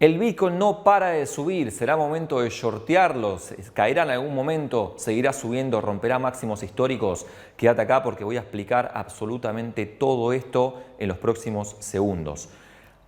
El Bitcoin no para de subir, será momento de shortearlos, caerá en algún momento, seguirá subiendo, romperá máximos históricos. Quédate acá porque voy a explicar absolutamente todo esto en los próximos segundos.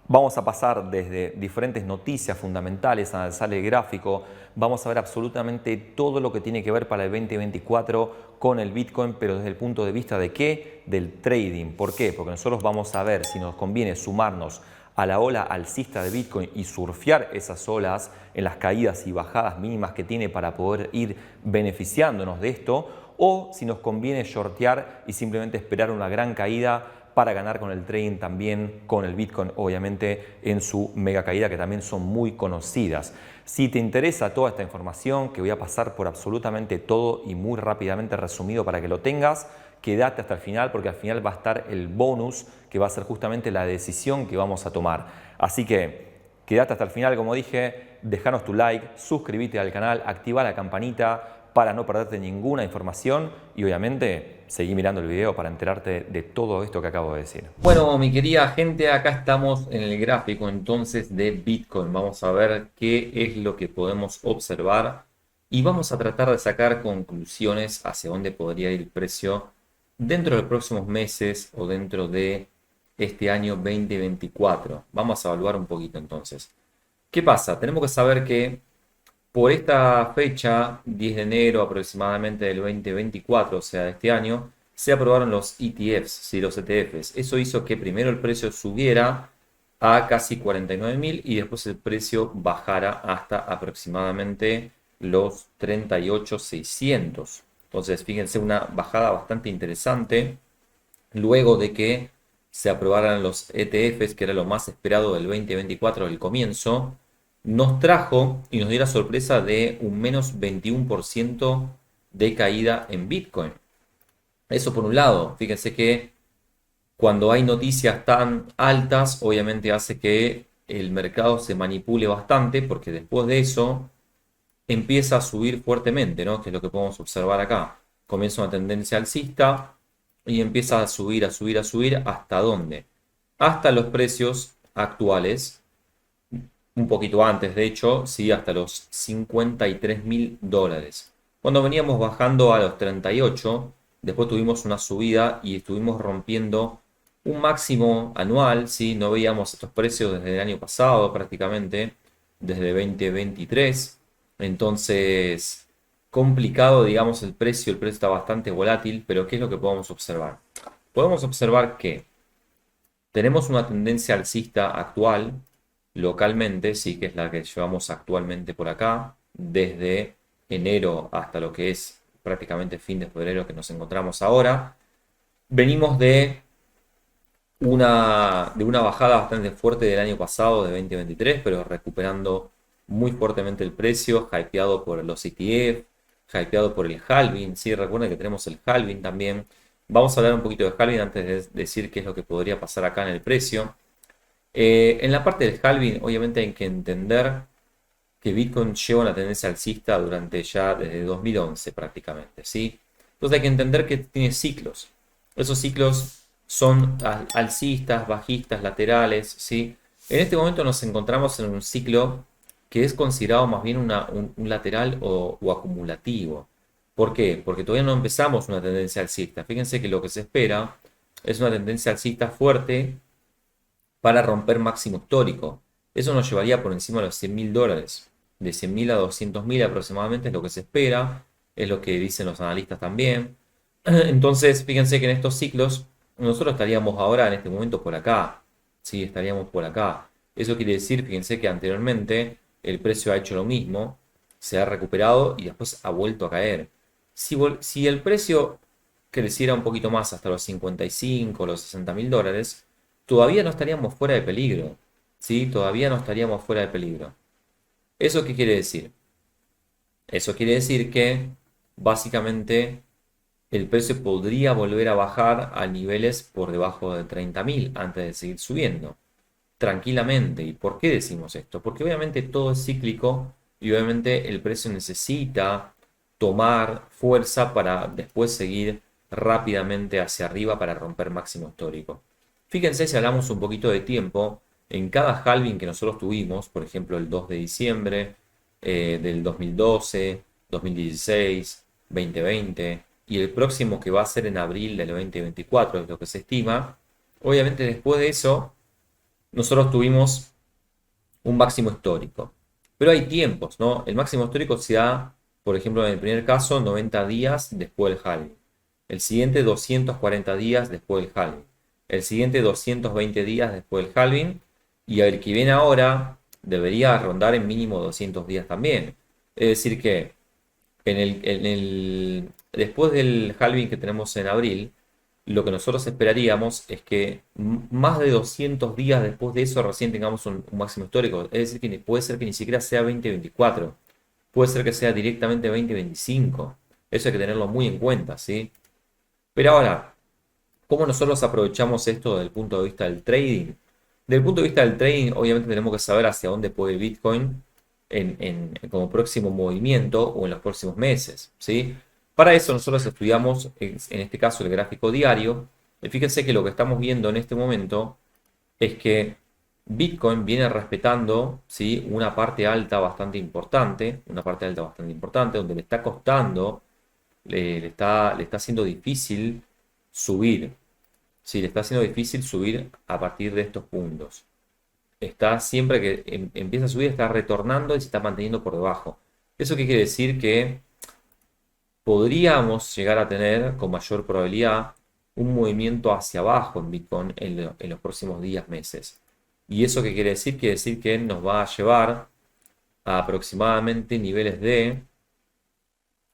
Vamos a pasar desde diferentes noticias fundamentales, analizar el gráfico, vamos a ver absolutamente todo lo que tiene que ver para el 2024 con el Bitcoin, pero desde el punto de vista de ¿qué? Del trading. ¿Por qué? Porque nosotros vamos a ver si nos conviene sumarnos a la ola alcista de Bitcoin y surfear esas olas en las caídas y bajadas mínimas que tiene para poder ir beneficiándonos de esto, o si nos conviene shortear y simplemente esperar una gran caída para ganar con el trading también, con el Bitcoin obviamente en su mega caída, que también son muy conocidas. Si te interesa toda esta información, que voy a pasar por absolutamente todo y muy rápidamente resumido para que lo tengas, quédate hasta el final porque al final va a estar el bonus que va a ser justamente la decisión que vamos a tomar. Así que quédate hasta el final, como dije, dejanos tu like, suscríbete al canal, activa la campanita para no perderte ninguna información y obviamente seguí mirando el video para enterarte de todo esto que acabo de decir. Bueno, mi querida gente, acá estamos en el gráfico entonces de Bitcoin. Vamos a ver qué es lo que podemos observar y vamos a tratar de sacar conclusiones hacia dónde podría ir el precio dentro de los próximos meses o dentro de este año 2024. Vamos a evaluar un poquito entonces. ¿Qué pasa? Tenemos que saber que por esta fecha, 10 de enero aproximadamente del 2024, o sea, de este año, se aprobaron los ETFs, ¿sí? Los ETFs. Eso hizo que primero el precio subiera a casi 49.000 y después el precio bajara hasta aproximadamente los 38.600. Entonces, fíjense, una bajada bastante interesante luego de que se aprobaran los ETFs, que era lo más esperado del 2024 del comienzo, nos trajo y nos dio la sorpresa de un menos 21% de caída en Bitcoin. Eso por un lado, fíjense que cuando hay noticias tan altas, obviamente hace que el mercado se manipule bastante, porque después de eso empieza a subir fuertemente, ¿no? Que es lo que podemos observar acá. Comienza una tendencia alcista y empieza a subir, a subir, a subir. ¿Hasta dónde? Hasta los precios actuales, un poquito antes, de hecho, sí, hasta los $53.000. Cuando veníamos bajando a los 38, después tuvimos una subida y estuvimos rompiendo un máximo anual, ¿sí? No veíamos estos precios desde el año pasado prácticamente, desde 2023. Entonces, complicado, digamos, el precio está bastante volátil, pero ¿qué es lo que podemos observar? Podemos observar que tenemos una tendencia alcista actual, localmente, sí, que es la que llevamos actualmente por acá, desde enero hasta lo que es prácticamente fin de febrero que nos encontramos ahora. Venimos de una bajada bastante fuerte del año pasado, de 2023, pero recuperando muy fuertemente el precio, hypeado por los ETF, hypeado por el halving, ¿sí? Recuerden que tenemos el halving también. Vamos a hablar un poquito de halving antes de decir qué es lo que podría pasar acá en el precio. En la parte del halving, obviamente hay que entender que Bitcoin lleva una tendencia alcista durante ya desde 2011 prácticamente, ¿sí? Entonces hay que entender que tiene ciclos. Esos ciclos son alcistas, bajistas, laterales, ¿sí? En este momento nos encontramos en un ciclo que es considerado más bien un lateral o acumulativo. ¿Por qué? Porque todavía no empezamos una tendencia alcista. Fíjense que lo que se espera es una tendencia alcista fuerte para romper máximo histórico. Eso nos llevaría por encima de los $100.000. De 100.000 a 200.000 aproximadamente es lo que se espera, es lo que dicen los analistas también. Entonces, fíjense que en estos ciclos nosotros estaríamos ahora en este momento por acá. Sí, estaríamos por acá. Eso quiere decir, fíjense que anteriormente el precio ha hecho lo mismo, se ha recuperado y después ha vuelto a caer. Si el precio creciera un poquito más hasta los 55 o los $60.000, todavía no estaríamos fuera de peligro. ¿Sí? Todavía no estaríamos fuera de peligro. ¿Eso qué quiere decir? Eso quiere decir que básicamente el precio podría volver a bajar a niveles por debajo de 30.000 antes de seguir subiendo. Tranquilamente. ¿Y por qué decimos esto? Porque obviamente todo es cíclico y obviamente el precio necesita tomar fuerza para después seguir rápidamente hacia arriba para romper máximo histórico. Fíjense si hablamos un poquito de tiempo, en cada halving que nosotros tuvimos, por ejemplo el 2 de diciembre del 2012, 2016, 2020 y el próximo que va a ser en abril del 2024, es lo que se estima, obviamente después de eso nosotros tuvimos un máximo histórico. Pero hay tiempos, ¿no? El máximo histórico se da, por ejemplo, en el primer caso, 90 días después del halving. El siguiente, 240 días después del halving. El siguiente, 220 días después del halving. Y el que viene ahora debería rondar en mínimo 200 días también. Es decir que después del halving que tenemos en abril, lo que nosotros esperaríamos es que más de 200 días después de eso recién tengamos un máximo histórico. Es decir, que puede ser que ni siquiera sea 2024, puede ser que sea directamente 2025. Eso hay que tenerlo muy en cuenta, ¿sí? Pero ahora, ¿cómo nosotros aprovechamos esto desde el punto de vista del trading? Desde el punto de vista del trading, obviamente tenemos que saber hacia dónde puede ir Bitcoin como próximo movimiento o en los próximos meses, ¿sí? Para eso nosotros estudiamos, en este caso, el gráfico diario. Y fíjense que lo que estamos viendo en este momento es que Bitcoin viene respetando, ¿sí?, una parte alta bastante importante, donde le está costando, le está haciendo difícil subir, ¿sí? Le está haciendo difícil subir a partir de estos puntos. Está siempre que empieza a subir, está retornando y se está manteniendo por debajo. ¿Eso qué quiere decir? Que podríamos llegar a tener con mayor probabilidad un movimiento hacia abajo en Bitcoin en los próximos días, meses. ¿Y eso qué quiere decir? Quiere decir que nos va a llevar a aproximadamente niveles de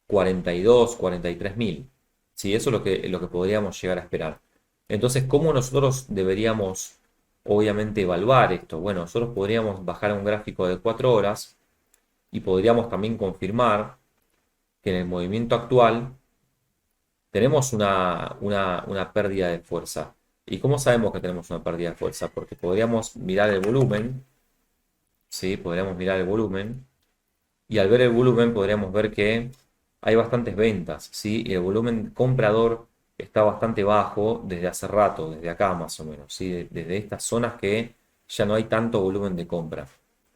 42, 43 mil. ¿Sí? Eso es lo que podríamos llegar a esperar. Entonces, ¿cómo nosotros deberíamos, obviamente, evaluar esto? Bueno, nosotros podríamos bajar a un gráfico de 4 horas y podríamos también confirmar que en el movimiento actual tenemos una pérdida de fuerza. ¿Y cómo sabemos que tenemos una pérdida de fuerza? Porque podríamos mirar el volumen, ¿sí? Podríamos mirar el volumen y al ver el volumen podríamos ver que hay bastantes ventas, ¿sí? Y el volumen comprador está bastante bajo desde hace rato, desde acá más o menos, ¿sí? Desde estas zonas que ya no hay tanto volumen de compra.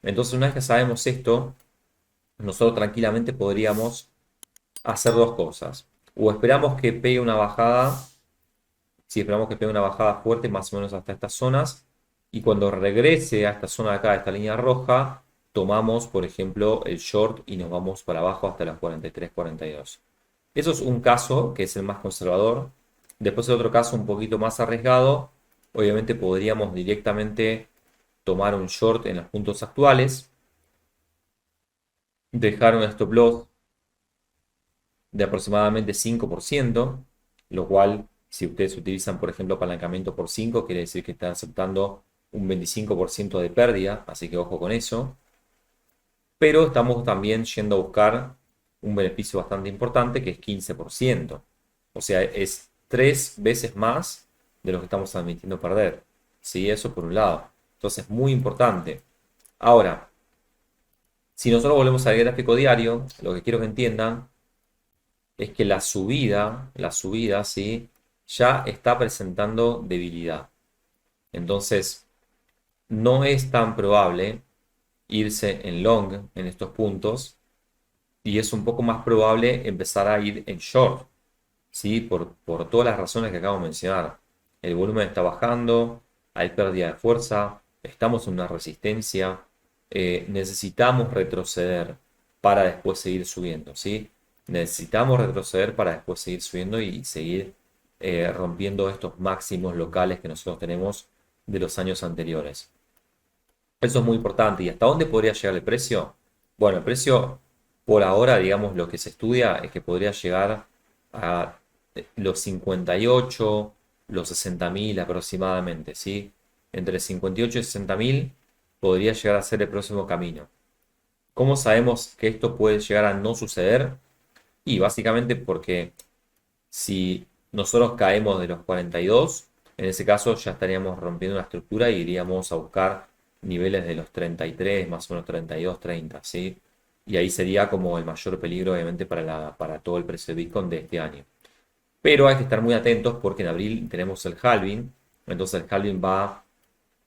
Entonces, una vez que sabemos esto, nosotros tranquilamente podríamos hacer dos cosas. O esperamos que pegue una bajada, si esperamos que pegue una bajada fuerte más o menos hasta estas zonas, y cuando regrese a esta zona de acá, a esta línea roja, tomamos, por ejemplo, el short y nos vamos para abajo hasta las 43, 42. Eso es un caso que es el más conservador. Después el otro caso un poquito más arriesgado. Obviamente podríamos directamente tomar un short en los puntos actuales, dejar un stop loss de aproximadamente 5%, lo cual, si ustedes utilizan, por ejemplo, apalancamiento por 5, quiere decir que están aceptando un 25% de pérdida, así que ojo con eso. Pero estamos también yendo a buscar un beneficio bastante importante, que es 15%. O sea, es 3 veces más de lo que estamos admitiendo perder. ¿Sí? Eso por un lado. Entonces, muy importante. Ahora, si nosotros volvemos al gráfico diario, lo que quiero que entiendan es que la subida, ¿sí?, ya está presentando debilidad. Entonces, no es tan probable irse en long en estos puntos y es un poco más probable empezar a ir en short, ¿sí? Por todas las razones que acabo de mencionar. El volumen está bajando, hay pérdida de fuerza, estamos en una resistencia, necesitamos retroceder para después seguir subiendo, ¿sí? Necesitamos retroceder para después seguir subiendo y seguir rompiendo estos máximos locales que nosotros tenemos de los años anteriores. Eso es muy importante. ¿Y hasta dónde podría llegar el precio? Bueno, el precio por ahora, digamos, lo que se estudia es que podría llegar a los 58, los 60 mil aproximadamente, ¿sí? Entre 58 y 60 mil podría llegar a ser el próximo camino. ¿Cómo sabemos que esto puede llegar a no suceder? Y básicamente porque si nosotros caemos de los 42, en ese caso ya estaríamos rompiendo una estructura y iríamos a buscar niveles de los 33, más o menos 32, 30, ¿sí? Y ahí sería como el mayor peligro, obviamente, para todo el precio de Bitcoin de este año. Pero hay que estar muy atentos porque en abril tenemos el halving, entonces el halving va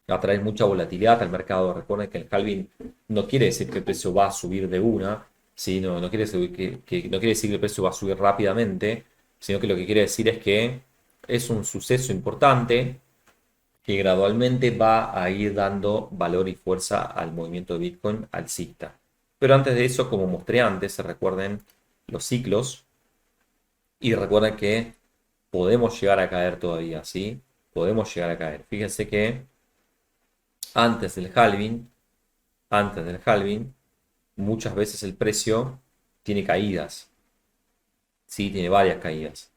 a traer mucha volatilidad al mercado. Recuerden que el halving no quiere decir que el precio va a subir de una, ¿sí? No quiere no quiere decir que el precio va a subir rápidamente, sino que lo que quiere decir es que es un suceso importante que gradualmente va a ir dando valor y fuerza al movimiento de Bitcoin alcista. Pero antes de eso, como mostré antes, se recuerden los ciclos y recuerden que podemos llegar a caer todavía, ¿sí? Podemos llegar a caer. Fíjense que antes del halving, antes del halving, muchas veces el precio tiene caídas, ¿sí? Tiene varias caídas.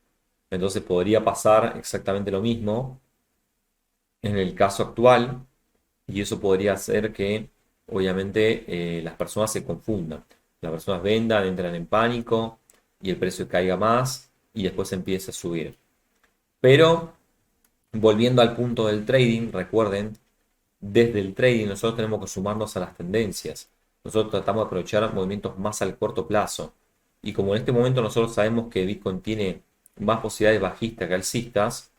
Entonces podría pasar exactamente lo mismo en el caso actual y eso podría hacer que obviamente las personas se confundan. Las personas vendan, entran en pánico y el precio caiga más y después empieza a subir. Pero volviendo al punto del trading, recuerden, desde el trading nosotros tenemos que sumarnos a las tendencias. Nosotros tratamos de aprovechar movimientos más al corto plazo. Y como en este momento nosotros sabemos que Bitcoin tiene más posibilidades bajistas que alcistas,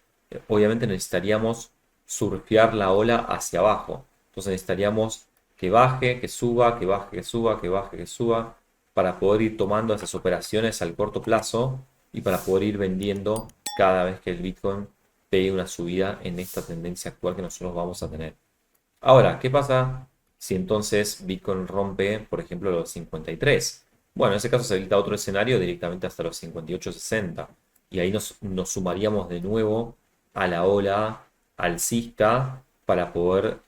obviamente necesitaríamos surfear la ola hacia abajo. Entonces necesitaríamos que baje, que suba, que baje, que suba, que baje, que suba, para poder ir tomando esas operaciones al corto plazo y para poder ir vendiendo cada vez que el Bitcoin pegue una subida en esta tendencia actual que nosotros vamos a tener. Ahora, ¿qué pasa si entonces Bitcoin rompe, por ejemplo, los 53? Bueno, en ese caso se habilita otro escenario directamente hasta los 58.60 y ahí nos sumaríamos de nuevo a la ola alcista para poder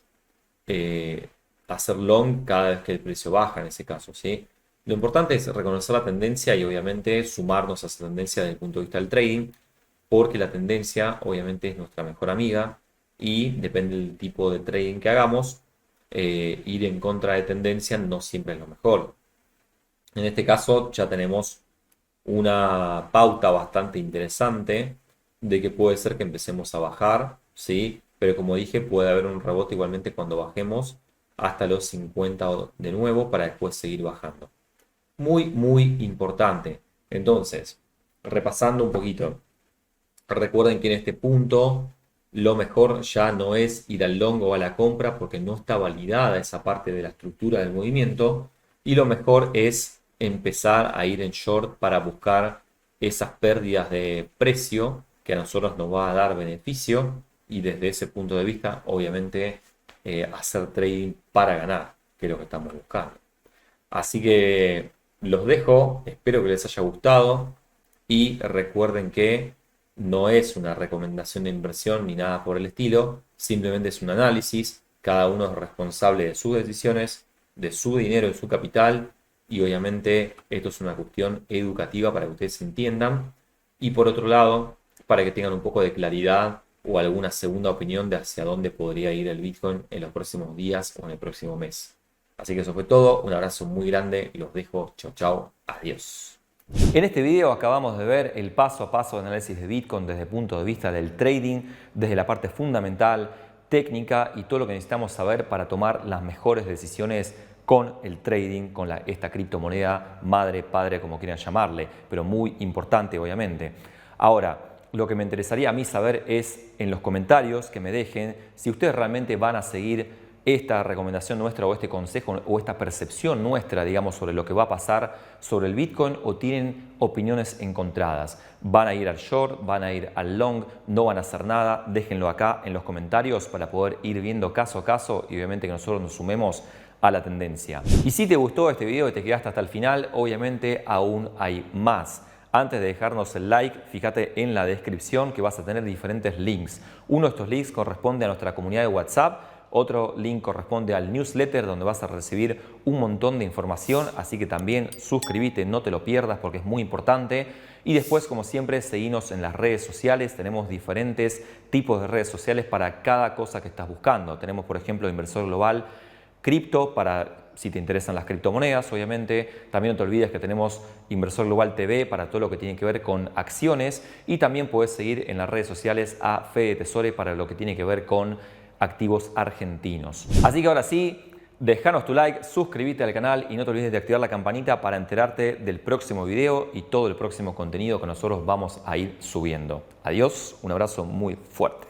hacer long cada vez que el precio baja en ese caso, ¿sí? Lo importante es reconocer la tendencia y obviamente sumarnos a esa tendencia desde el punto de vista del trading, porque la tendencia obviamente es nuestra mejor amiga y depende del tipo de trading que hagamos, ir en contra de tendencia no siempre es lo mejor. En este caso ya tenemos una pauta bastante interesante de que puede ser que empecemos a bajar, ¿sí? Pero como dije, puede haber un rebote igualmente cuando bajemos hasta los 50 de nuevo para después seguir bajando. Muy, muy importante. Entonces, repasando un poquito, recuerden que en este punto lo mejor ya no es ir al long o a la compra porque no está validada esa parte de la estructura del movimiento y lo mejor es empezar a ir en short para buscar esas pérdidas de precio que a nosotros nos va a dar beneficio y desde ese punto de vista obviamente hacer trading para ganar, que es lo que estamos buscando. Así que los dejo, espero que les haya gustado y recuerden que no es una recomendación de inversión ni nada por el estilo, simplemente es un análisis, cada uno es responsable de sus decisiones, de su dinero, de su capital y obviamente esto es una cuestión educativa para que ustedes entiendan y por otro lado, para que tengan un poco de claridad o alguna segunda opinión de hacia dónde podría ir el Bitcoin en los próximos días o en el próximo mes. Así que eso fue todo, un abrazo muy grande y los dejo, chao chao, adiós. En este video acabamos de ver el paso a paso de análisis de Bitcoin desde el punto de vista del trading, desde la parte fundamental, técnica y todo lo que necesitamos saber para tomar las mejores decisiones con el trading, con esta criptomoneda madre, padre, como quieran llamarle, pero muy importante obviamente. Ahora, lo que me interesaría a mí saber es en los comentarios que me dejen si ustedes realmente van a seguir esta recomendación nuestra o este consejo o esta percepción nuestra, digamos, sobre lo que va a pasar sobre el Bitcoin o tienen opiniones encontradas. ¿Van a ir al short? ¿Van a ir al long? ¿No van a hacer nada? Déjenlo acá en los comentarios para poder ir viendo caso a caso y obviamente que nosotros nos sumemos a la tendencia. Y si te gustó este video y te quedaste hasta el final, obviamente aún hay más. Antes de dejarnos el like, fíjate en la descripción que vas a tener diferentes links. Uno de estos links corresponde a nuestra comunidad de WhatsApp. Otro link corresponde al newsletter donde vas a recibir un montón de información, así que también suscríbete, no te lo pierdas porque es muy importante. Y después, como siempre, seguinos en las redes sociales. Tenemos diferentes tipos de redes sociales para cada cosa que estás buscando. Tenemos, por ejemplo, Inversor Global, Cripto, para si te interesan las criptomonedas, obviamente. También no te olvides que tenemos Inversor Global TV para todo lo que tiene que ver con acciones. Y también puedes seguir en las redes sociales a Fede Tesore para lo que tiene que ver con activos argentinos. Así que ahora sí, déjanos tu like, suscríbete al canal y no te olvides de activar la campanita para enterarte del próximo video y todo el próximo contenido que nosotros vamos a ir subiendo. Adiós, un abrazo muy fuerte.